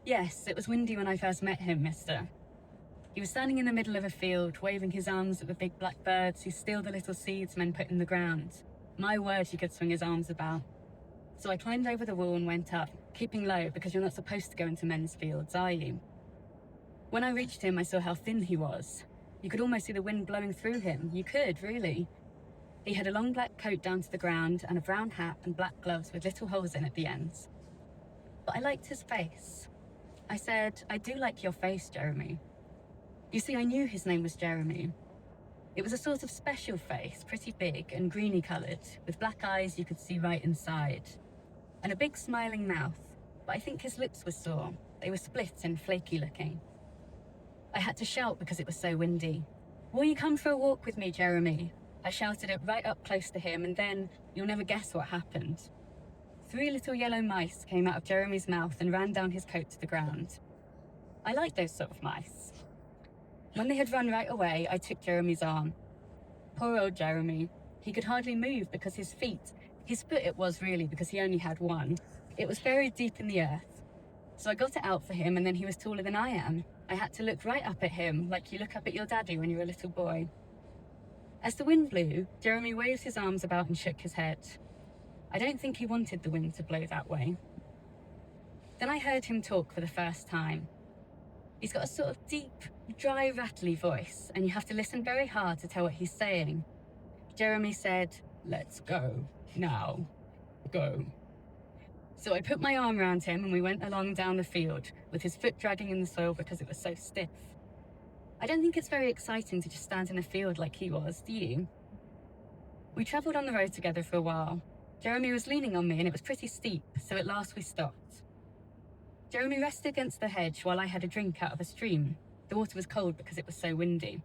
Yes, it was windy when I first met him, mister. He was standing in the middle of a field, waving his arms at the big black birds who steal the little seeds men put in the ground. My word, he could swing his arms about. So I climbed over the wall and went up, keeping low because you're not supposed to go into men's fields, are you? When I reached him, I saw how thin he was. You could almost see the wind blowing through him. You could, really. He had a long black coat down to the ground and a brown hat and black gloves with little holes in at the ends. But I liked his face. I said, "I do like your face, Jeremy." You see, I knew his name was Jeremy. It was a sort of special face, pretty big and greeny coloured, with black eyes you could see right inside, and a big smiling mouth, but I think his lips were sore. They were split and flaky looking. I had to shout because it was so windy. "Will you come for a walk with me, Jeremy?" I shouted it right up close to him, and then you'll never guess what happened. 3 little yellow mice came out of Jeremy's mouth and ran down his coat to the ground. I like those sort of mice. When they had run right away, I took Jeremy's arm. Poor old Jeremy. He could hardly move because his foot it was really because he only had one. It was buried deep in the earth. So I got it out for him, and then he was taller than I am. I had to look right up at him, like you look up at your daddy when you're a little boy. As the wind blew, Jeremy waved his arms about and shook his head. I don't think he wanted the wind to blow that way. Then I heard him talk for the first time. He's got a sort of deep, dry, rattly voice, and you have to listen very hard to tell what he's saying. Jeremy said, "Let's go. Now. Go." So I put my arm around him and we went along down the field, with his foot dragging in the soil because it was so stiff. I don't think it's very exciting to just stand in a field like he was, do you? We travelled on the road together for a while. Jeremy was leaning on me and it was pretty steep, so at last we stopped. Jeremy rested against the hedge while I had a drink out of a stream. The water was cold because it was so windy.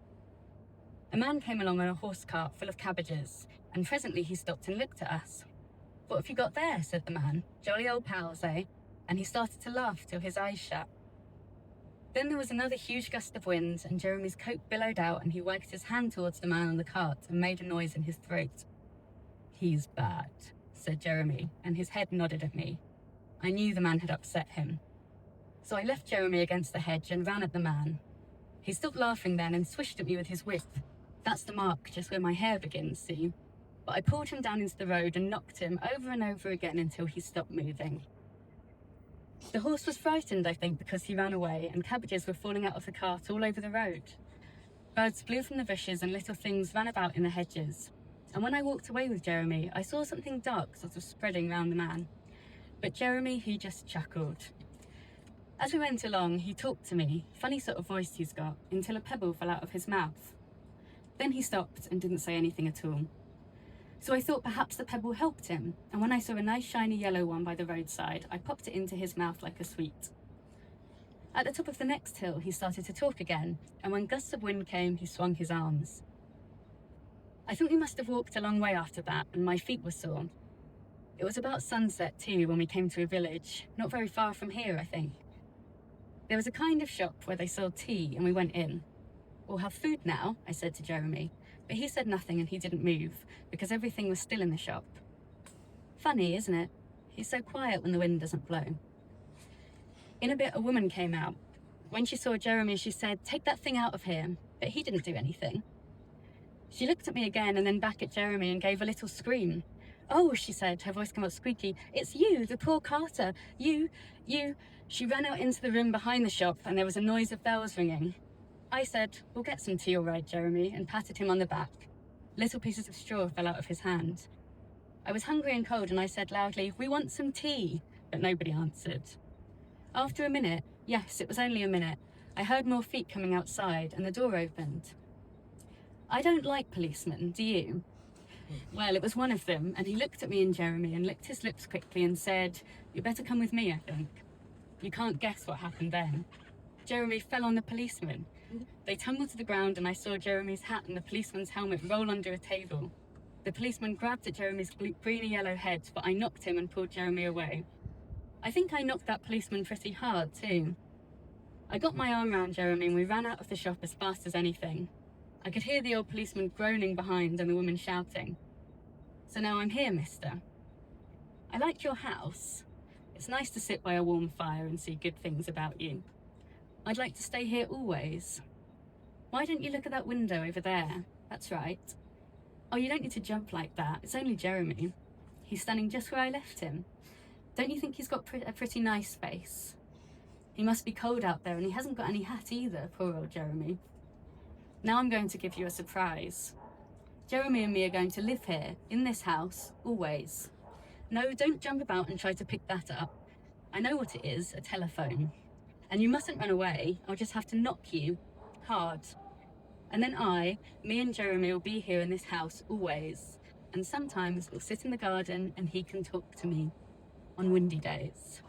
A man came along on a horse cart full of cabbages, and presently he stopped and looked at us. "What have you got there?" said the man. "Jolly old pals, eh?" And he started to laugh till his eyes shut. Then there was another huge gust of wind, and Jeremy's coat billowed out, and he wagged his hand towards the man on the cart and made a noise in his throat. "He's bad," said Jeremy, and his head nodded at me. I knew the man had upset him. So I left Jeremy against the hedge and ran at the man. He stopped laughing then and swished at me with his whip. That's the mark just where my hair begins, see? But I pulled him down into the road and knocked him over and over again until he stopped moving. The horse was frightened, I think, because he ran away, and cabbages were falling out of the cart all over the road. Birds flew from the bushes and little things ran about in the hedges. And when I walked away with Jeremy, I saw something dark sort of spreading round the man. But Jeremy, he just chuckled. As we went along, he talked to me, funny sort of voice he's got, until a pebble fell out of his mouth. Then he stopped and didn't say anything at all. So I thought perhaps the pebble helped him, and when I saw a nice shiny yellow one by the roadside, I popped it into his mouth like a sweet. At the top of the next hill, he started to talk again, and when gusts of wind came, he swung his arms. I think we must have walked a long way after that, and my feet were sore. It was about sunset too when we came to a village, not very far from here, I think. There was a kind of shop where they sold tea, and we went in. "We'll have food now," I said to Jeremy, but he said nothing and he didn't move, because everything was still in the shop. Funny, isn't it? He's so quiet when the wind doesn't blow. In a bit, a woman came out. When she saw Jeremy, she said, "Take that thing out of here," but he didn't do anything. She looked at me again and then back at Jeremy and gave a little scream. "Oh," she said, her voice came out squeaky, "it's you, the poor carter. You. She ran out into the room behind the shop and there was a noise of bells ringing. I said, "We'll get some tea all right, Jeremy," and patted him on the back. Little pieces of straw fell out of his hand. I was hungry and cold and I said loudly, "We want some tea," but nobody answered. After a minute, yes, it was only a minute, I heard more feet coming outside and the door opened. I don't like policemen, do you? Well, it was one of them, and he looked at me and Jeremy and licked his lips quickly and said, "You better come with me, I think." You can't guess what happened then. Jeremy fell on the policeman. They tumbled to the ground and I saw Jeremy's hat and the policeman's helmet roll under a table. The policeman grabbed at Jeremy's greeny yellow head, but I knocked him and pulled Jeremy away. I think I knocked that policeman pretty hard too. I got my arm round Jeremy and we ran out of the shop as fast as anything. I could hear the old policeman groaning behind and the woman shouting. "So now I'm here, mister. I like your house. It's nice to sit by a warm fire and see good things about you. I'd like to stay here always. Why don't you look at that window over there? That's right. Oh, you don't need to jump like that. It's only Jeremy. He's standing just where I left him. Don't you think he's got a pretty nice face? He must be cold out there and he hasn't got any hat either, poor old Jeremy. Now I'm going to give you a surprise. Jeremy and me are going to live here, in this house, always. No, don't jump about and try to pick that up. I know what it is, a telephone. And you mustn't run away. I'll just have to knock you, hard. And then me and Jeremy will be here in this house, always. And sometimes we'll sit in the garden and he can talk to me on windy days.